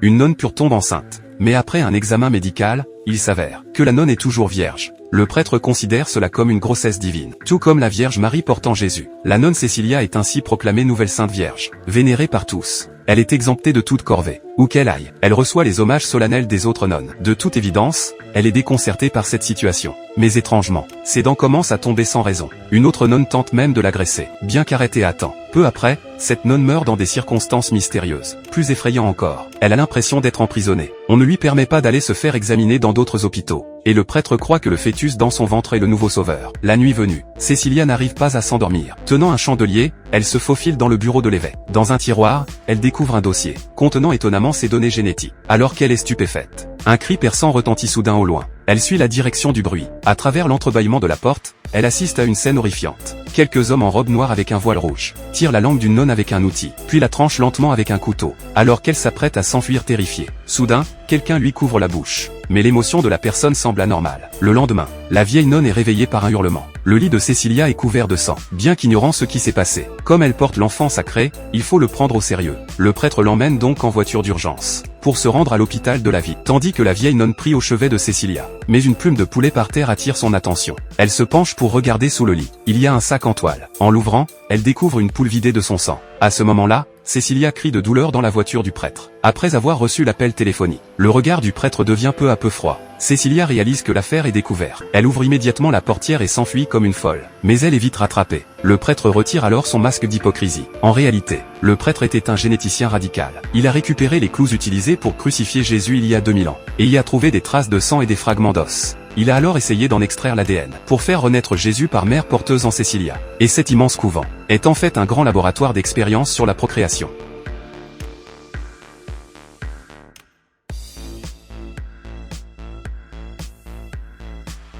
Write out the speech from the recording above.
une nonne pure tombe enceinte. Mais après un examen médical, il s'avère que la nonne est toujours vierge. Le prêtre considère cela comme une grossesse divine, tout comme la Vierge Marie portant Jésus. La nonne Cécilia est ainsi proclamée nouvelle Sainte Vierge, vénérée par tous. Elle est exemptée de toute corvée. Où qu'elle aille, elle reçoit les hommages solennels des autres nonnes. De toute évidence, elle est déconcertée par cette situation. Mais étrangement, ses dents commencent à tomber sans raison. Une autre nonne tente même de l'agresser, bien qu'arrêtée à temps. Peu après, cette nonne meurt dans des circonstances mystérieuses. Plus effrayant encore, elle a l'impression d'être emprisonnée. On ne lui permet pas d'aller se faire examiner dans d'autres hôpitaux. Et le prêtre croit que le fœtus dans son ventre est le nouveau sauveur. La nuit venue, Cécilia n'arrive pas à s'endormir. Tenant un chandelier, elle se faufile dans le bureau de l'évêque. Dans un tiroir, elle découvre un dossier, contenant étonnamment ses données génétiques. Alors qu'elle est stupéfaite, un cri perçant retentit soudain au loin. Elle suit la direction du bruit. À travers l'entrebâillement de la porte, elle assiste à une scène horrifiante. Quelques hommes en robe noire avec un voile rouge tirent la langue d'une nonne avec un outil, puis la tranchent lentement avec un couteau, alors qu'elle s'apprête à s'enfuir terrifiée. Soudain, quelqu'un lui couvre la bouche. Mais l'émotion de la personne semble anormale. Le lendemain, la vieille nonne est réveillée par un hurlement. Le lit de Cécilia est couvert de sang, bien qu'ignorant ce qui s'est passé. Comme elle porte l'enfant sacré, il faut le prendre au sérieux. Le prêtre l'emmène donc en voiture d'urgence, pour se rendre à l'hôpital de la ville, tandis que la vieille nonne prie au chevet de Cécilia. Mais une plume de poulet par terre attire son attention. Elle se penche pour regarder sous le lit. Il y a un sac en toile. En l'ouvrant, elle découvre une poule vidée de son sang. À ce moment-là, Cécilia crie de douleur dans la voiture du prêtre. Après avoir reçu l'appel téléphonique, le regard du prêtre devient peu à peu froid. Cécilia réalise que l'affaire est découverte. Elle ouvre immédiatement la portière et s'enfuit comme une folle. Mais elle est vite rattrapée. Le prêtre retire alors son masque d'hypocrisie. En réalité, le prêtre était un généticien radical. Il a récupéré les clous utilisés pour crucifier Jésus il y a 2000 ans, et y a trouvé des traces de sang et des fragments d'os. Il a alors essayé d'en extraire l'ADN, pour faire renaître Jésus par mère porteuse en Cécilia. Et cet immense couvent est en fait un grand laboratoire d'expérience sur la procréation.